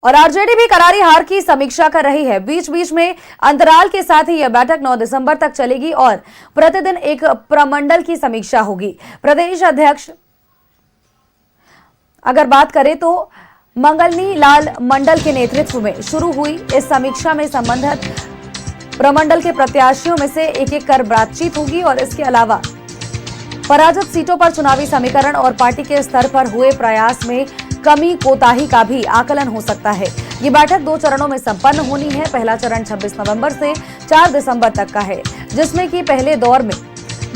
और आरजेडी भी करारी हार की समीक्षा कर रही है। बीच बीच में अंतराल के साथ ही यह बैठक 9 दिसंबर तक चलेगी और प्रतिदिन एक प्रमंडल की समीक्षा होगी। प्रदेश अध्यक्ष अगर बात करें तो मंगलनी लाल मंडल के नेतृत्व में शुरू हुई इस समीक्षा में संबंधित प्रमंडल के प्रत्याशियों में से एक एक कर बातचीत होगी और इसके अलावा पराजित सीटों पर चुनावी समीकरण और पार्टी के स्तर पर हुए प्रयास में कमी कोताही का भी आकलन हो सकता है। ये बैठक 2 चरणों में संपन्न होनी है। पहला चरण 26 नवंबर से 4 दिसंबर तक का है, जिसमें कि पहले दौर में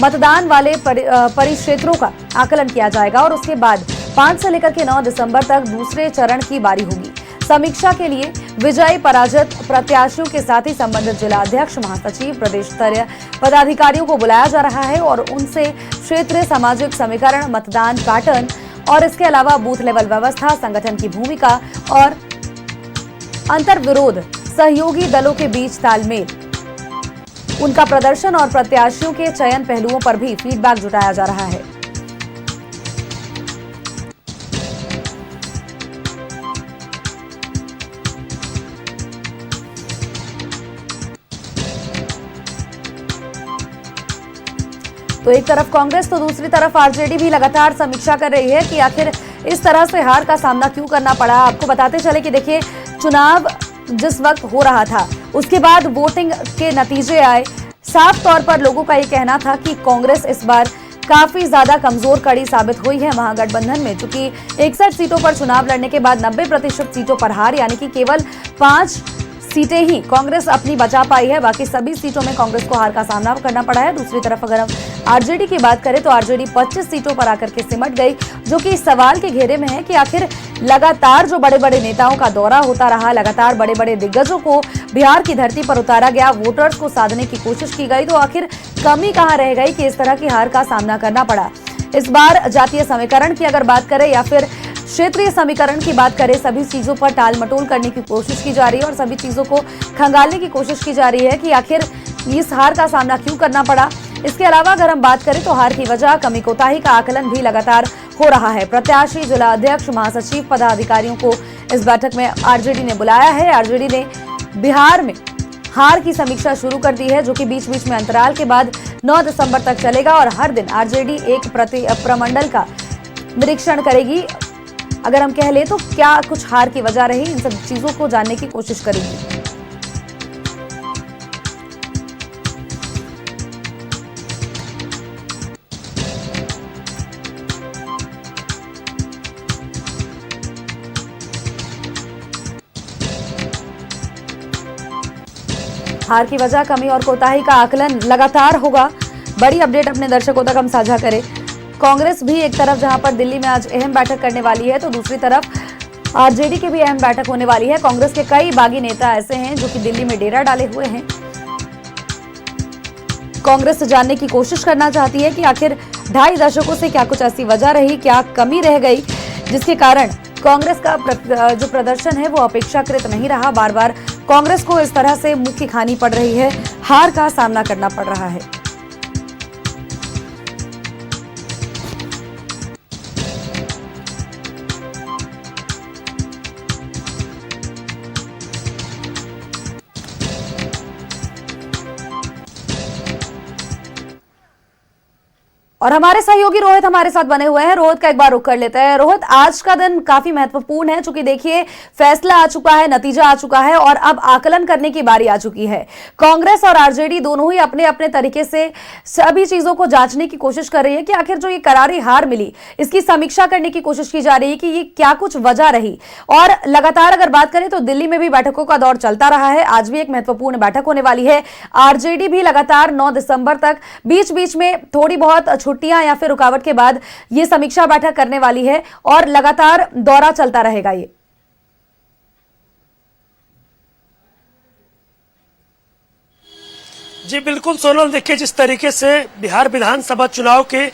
मतदान वाले परिक्षेत्रों का आकलन किया जाएगा और उसके बाद 5 से लेकर के 9 दिसंबर तक दूसरे चरण की बारी होगी। समीक्षा के लिए विजयी पराजित प्रत्याशियों के साथ ही संबंधित जिला अध्यक्ष, महासचिव, प्रदेश स्तरीय पदाधिकारियों को बुलाया जा रहा है और उनसे क्षेत्रीय सामाजिक समीकरण, मतदान पैटर्न और इसके अलावा बूथ लेवल व्यवस्था, संगठन की भूमिका और अंतर्विरोध, सहयोगी दलों के बीच तालमेल, उनका प्रदर्शन और प्रत्याशियों के चयन पहलुओं पर भी फीडबैक जुटाया जा रहा है। तो एक तरफ कांग्रेस तो दूसरी तरफ आरजेडी भी लगातार समीक्षा कर रही है कि आखिर इस तरह से हार का सामना क्यों करना पड़ा। आपको बताते चले कि देखिए, चुनाव जिस वक्त हो रहा था उसके बाद वोटिंग के नतीजे आए। साफ तौर पर लोगों का ये कहना था कि कांग्रेस इस बार काफी ज्यादा कमजोर कड़ी साबित हुई है महागठबंधन में, चूंकि 61 सीटों पर चुनाव लड़ने के बाद 90% सीटों पर हार, यानी कि केवल 5 सीटें ही कांग्रेस अपनी बचा पाई है। बाकी सभी सीटों में कांग्रेस को हार का सामना करना पड़ा है। दूसरी तरफ अगर हम आरजेडी की बात करें तो आरजेडी 25 सीटों पर आकर के सिमट गई, जो कि इस सवाल के घेरे में है कि आखिर लगातार जो बड़े बड़े नेताओं का दौरा होता रहा, लगातार बड़े बड़े दिग्गजों को बिहार की धरती पर उतारा गया, वोटर्स को साधने की कोशिश की गई, तो आखिर कमी कहां रह गई कि इस तरह की हार का सामना करना पड़ा। इस बार जातीय समीकरण की अगर बात करें या फिर क्षेत्रीय समीकरण की बात करें, सभी चीजों पर टाल मटोल करने की कोशिश की जा रही है और सभी चीजों को खंगालने की कोशिश की जा रही है कि आखिर इस हार का सामना क्यों करना पड़ा। इसके अलावा अगर हम बात करें तो हार की वजह, कमी कोताही का आकलन भी लगातार हो रहा है। प्रत्याशी, जिला अध्यक्ष, महासचिव, पदाधिकारियों को इस बैठक में आरजेडी ने बुलाया है। आरजेडी ने बिहार में हार की समीक्षा शुरू कर दी है, जो कि बीच बीच में अंतराल के बाद 9 दिसंबर तक चलेगा और हर दिन आरजेडी एक प्रमंडल का निरीक्षण करेगी। अगर हम कह लें तो क्या कुछ हार की वजह रही, इन सब चीजों को जानने की कोशिश करेगी। हार की वजह, कमी और कोताही का आकलन लगातार होगा। बड़ी अपडेट अपने दर्शकों तक हम साझा करें। कांग्रेस भी एक तरफ जहां पर दिल्ली में आज अहम बैठक करने वाली है, तो दूसरी तरफ आरजेडी की भी अहम बैठक होने वाली है। कांग्रेस के कई बागी नेता ऐसे हैं जो कि दिल्ली में डेरा डाले हुए हैं। कांग्रेस से जानने की कोशिश करना चाहती है कि आखिर 2.5 दशकों से क्या कुछ ऐसी वजह रही, क्या कमी रह गई जिसके कारण कांग्रेस का जो प्रदर्शन है वो अपेक्षाकृत नहीं रहा। बार बार कांग्रेस को इस तरह से मुंह की खानी पड़ रही है, हार का सामना करना पड़ रहा है। और हमारे सहयोगी रोहित हमारे साथ बने हुए हैं। रोहित का एक बार रुख कर लेते हैं। रोहित, आज का दिन काफी महत्वपूर्ण है, चूंकि देखिए फैसला आ चुका है, नतीजा आ चुका है और अब आकलन करने की बारी आ चुकी है। कांग्रेस और आरजेडी दोनों ही अपने अपने तरीके से सभी चीजों को जांचने की कोशिश कर रही है कि आखिर जो ये करारी हार मिली, इसकी समीक्षा करने की कोशिश की जा रही है कि ये क्या कुछ वजह रही। और लगातार अगर बात करें तो दिल्ली में भी बैठकों का दौर चलता रहा है। आज भी एक महत्वपूर्ण बैठक होने वाली है। आरजेडी भी लगातार 9 दिसंबर तक बीच बीच में थोड़ी बहुत छुट्टियां या फिर रुकावट के बाद ये समीक्षा बैठक करने वाली है और लगातार दौरा चलता रहेगा। ये जी बिल्कुल सोनल, देखिए जिस तरीके से बिहार विधानसभा चुनाव के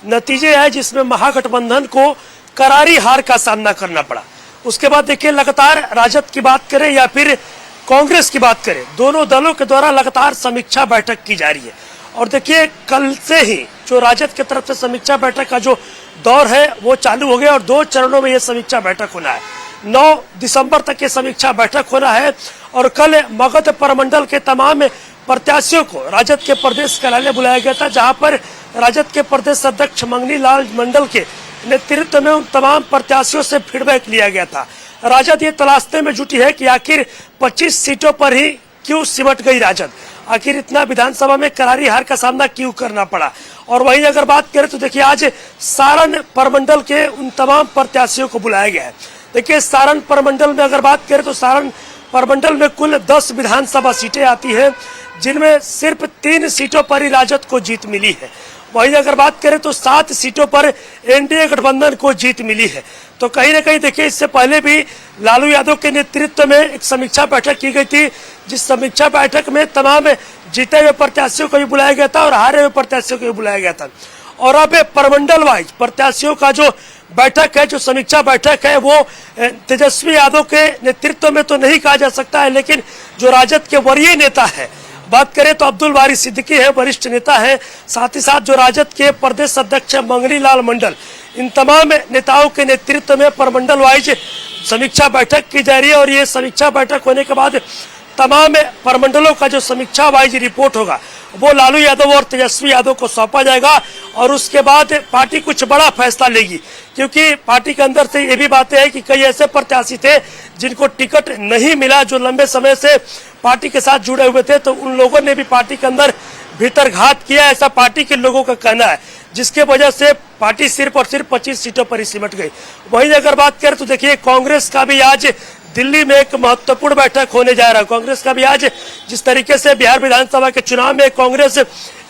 नतीजे आए जिसमें महागठबंधन को करारी हार का सामना करना पड़ा, उसके बाद देखिए लगातार राजद की बात करें या फिर कांग्रेस की बात करें, दोनों दलों के द्वारा लगातार समीक्षा बैठक की जा रही है। और देखिए कल से ही जो राजद की तरफ से समीक्षा बैठक का जो दौर है वो चालू हो गया और 2 चरणों में ये समीक्षा बैठक होना है। 9 दिसंबर तक ये समीक्षा बैठक होना है और कल मगध प्रमंडल के तमाम प्रत्याशियों को राजद के प्रदेश कार्यालय बुलाया गया था, जहां पर राजद के प्रदेश अध्यक्ष मंगनी लाल मंडल के नेतृत्व में उन तमाम प्रत्याशियों से फीडबैक लिया गया था। राजद ये तलाशने में जुटी है कि आखिर 25 सीटों पर ही क्यों सिमट गई राजद, आखिर इतना विधानसभा में करारी हार का सामना क्यों करना पड़ा। और वहीं अगर बात करें तो देखिए आज सारण प्रमंडल के उन तमाम प्रत्याशियों को बुलाया गया है। देखिए सारण प्रमंडल में अगर बात करें तो सारण प्रमंडल में कुल 10 विधानसभा सीटें आती हैं, जिनमें सिर्फ 3 सीटों पर ही राजद को जीत मिली है। वहीं अगर बात करें तो 7 सीटों पर एनडीए गठबंधन को जीत मिली है। तो कहीं ना कहीं देखिए इससे पहले भी लालू यादव के नेतृत्व में एक समीक्षा बैठक की गई थी, जिस समीक्षा बैठक में तमाम जीते हुए प्रत्याशियों को भी बुलाया गया था और हारे हुए प्रत्याशियों को भी बुलाया गया था। और अब प्रमंडल वाइज प्रत्याशियों का जो बैठक है, जो समीक्षा बैठक है, वो तेजस्वी यादव के नेतृत्व में तो नहीं कहा जा सकता है, लेकिन जो राजद के वरीय नेता है, बात करें तो अब्दुल बारी सिद्दीकी है, वरिष्ठ नेता है, साथ ही साथ जो राजद के प्रदेश अध्यक्ष मंगनी लाल मंडल, इन तमाम नेताओं के नेतृत्व में प्रमंडल वाइज समीक्षा बैठक की जा रही है। और ये समीक्षा बैठक होने के बाद तमाम प्रमंडलों का जो समीक्षा वाइज रिपोर्ट होगा वो लालू यादव और तेजस्वी यादव को सौंपा जाएगा और उसके बाद पार्टी कुछ बड़ा फैसला लेगी, क्योंकि पार्टी के अंदर से ये भी बातें हैं कि कई ऐसे प्रत्याशी थे जिनको टिकट नहीं मिला, जो लंबे समय से पार्टी के साथ जुड़े हुए थे, तो उन लोगों ने भी पार्टी के अंदर भीतर घात किया, ऐसा पार्टी के लोगों का कहना है, जिसके वजह से पार्टी सिर्फ और सिर्फ 25 सीटों पर ही सिमट गई। वहीं अगर बात करें तो देखिए कांग्रेस का भी आज दिल्ली में एक महत्वपूर्ण बैठक होने जा रहा है। कांग्रेस का भी आज जिस तरीके से बिहार विधानसभा के चुनाव में कांग्रेस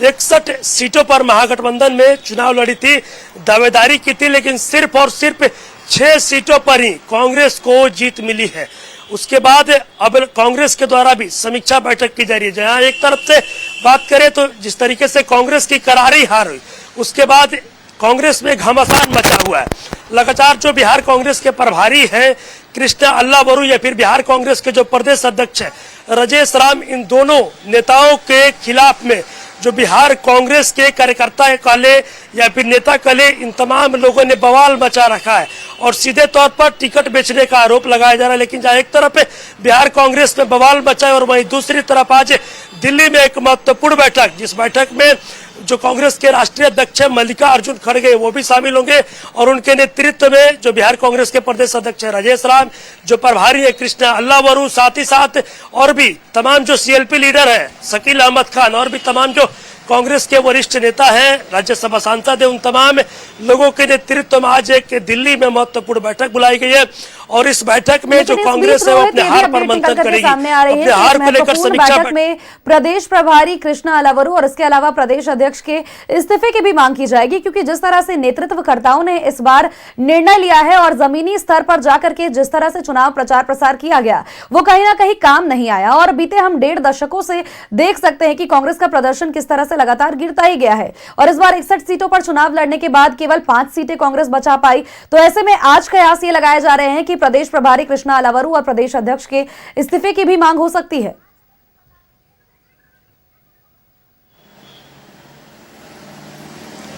61 सीटों पर महागठबंधन में चुनाव लड़ी थी, दावेदारी की थी, लेकिन सिर्फ और सिर्फ 6 सीटों पर ही कांग्रेस को जीत मिली है। उसके बाद अब कांग्रेस के द्वारा भी समीक्षा बैठक की जा रही है, जहां एक तरफ से बात करें तो जिस तरीके से कांग्रेस की करारी हार हुई, उसके बाद कांग्रेस में घमासान मचा हुआ है। लगातार जो बिहार कांग्रेस के प्रभारी हैं कृष्णा अल्लावरू या फिर बिहार कांग्रेस के जो प्रदेश अध्यक्ष है राजेश राम, इन दोनों नेताओं के खिलाफ में जो बिहार कांग्रेस के कार्यकर्ता कहले या फिर नेता कहले, इन तमाम लोगों ने बवाल मचा रखा है और सीधे तौर पर टिकट बेचने का आरोप लगाया जा रहा है। लेकिन जहां एक तरफ बिहार कांग्रेस में बवाल मचा है और वहीं दूसरी तरफ आज दिल्ली में एक महत्वपूर्ण बैठक, जिस बैठक में जो कांग्रेस के राष्ट्रीय अध्यक्ष मल्लिकार्जुन खड़गे वो भी शामिल होंगे और उनके नेतृत्व में जो बिहार कांग्रेस के प्रदेश अध्यक्ष राजेश राम, जो प्रभारी है कृष्णा अल्लावरू, साथ ही साथ और भी तमाम जो सीएलपी लीडर है शकील अहमद खान और भी तमाम जो कांग्रेस के वरिष्ठ नेता हैं, राज्यसभा सांसद है, उन तमाम लोगों के नेतृत्व में आज एक दिल्ली में महत्वपूर्ण बैठक बुलाई गई है। और इस बैठक में जो कांग्रेस है वो अपने हार पर मंथन करेगी, अपने हार को लेकर समीक्षा बैठक में प्रदेश प्रभारी कृष्णा अल्लावरू और इसके अलावा प्रदेश अध्यक्ष के इस्तीफे की भी मांग की जाएगी, क्योंकि जिस तरह से नेतृत्वकर्ताओं ने इस बार निर्णय लिया है और जमीनी स्तर पर जाकर के जिस तरह से चुनाव प्रचार प्रसार किया गया वो कहीं ना कहीं काम नहीं आया। और बीते हम 1.5 दशकों से देख सकते हैं कि कांग्रेस का प्रदर्शन किस तरह से लगातार गिरता ही गया है और इस बार 61 सीटों पर चुनाव लड़ने के बाद केवल 5 सीटें कांग्रेस बचा पाई। तो ऐसे में आज कयास ये लगाए जा रहे हैं कि प्रदेश प्रभारी कृष्णा अल्लावरू और प्रदेश अध्यक्ष के इस्तीफे की भी मांग हो सकती है।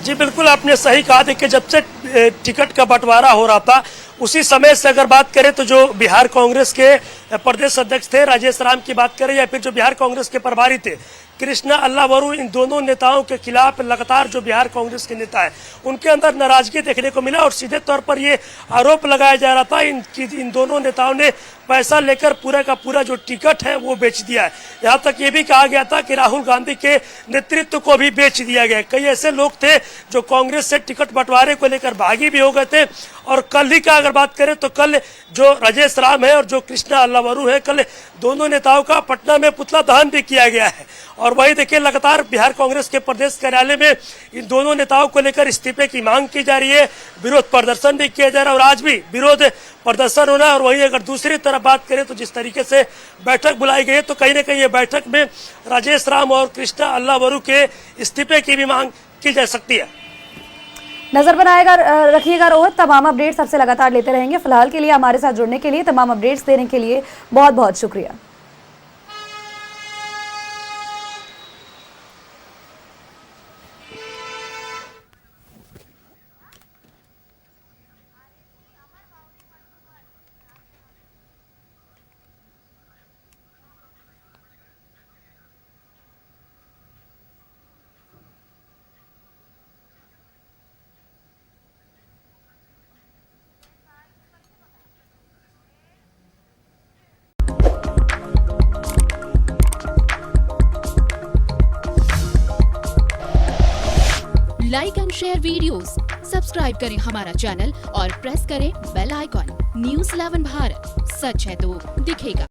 जी बिल्कुल, आपने सही कहा। देखिए जब से टिकट का बंटवारा हो रहा था उसी समय से अगर बात करें तो जो बिहार कांग्रेस के प्रदेश अध्यक्ष थे राजेश राम की बात करें या फिर जो बिहार कांग्रेस के प्रभारी थे कृष्णा अल्लावरू, इन दोनों नेताओं के खिलाफ लगातार जो बिहार कांग्रेस के नेता है उनके अंदर नाराजगी देखने को मिला और सीधे तौर पर ये आरोप लगाया जा रहा था इन दोनों नेताओं ने पैसा लेकर पूरा का पूरा जो टिकट है वो बेच दिया है। यहाँ तक ये भी कहा गया था कि राहुल गांधी के नेतृत्व को भी बेच दिया गया। कई ऐसे लोग थे जो कांग्रेस से टिकट बंटवारे को लेकर भागी भी हो गए थे। और कल ही का अगर बात करें तो कल जो राजेश राम है और जो कृष्णा अल्लावरू है, कल दोनों नेताओं का पटना में पुतला दहन भी किया गया है। और वही देखिए लगातार बिहार कांग्रेस के प्रदेश कार्यालय में इन दोनों नेताओं को लेकर इस्तीफे की मांग की जा रही है, विरोध प्रदर्शन भी किया जा रहा है और आज भी विरोध प्रदर्शन होना है। और वहीं अगर दूसरी तरफ बात करें तो जिस तरीके से बैठक बुलाई गई है तो कहीं ना कहीं ये बैठक में राजेश राम और कृष्णा अल्लावरू के इस्तीफे की भी मांग की जा सकती है। नजर बनाएगा रखिएगा रोहित, तमाम अपडेट्स सबसे लगातार लेते रहेंगे। फिलहाल के लिए हमारे साथ जुड़ने के लिए, तमाम अपडेट्स देने के लिए बहुत बहुत शुक्रिया। Like and share videos, subscribe करें हमारा चैनल और प्रेस करें बेल आइकॉन। न्यूज़ 11 भारत, सच है तो दिखेगा।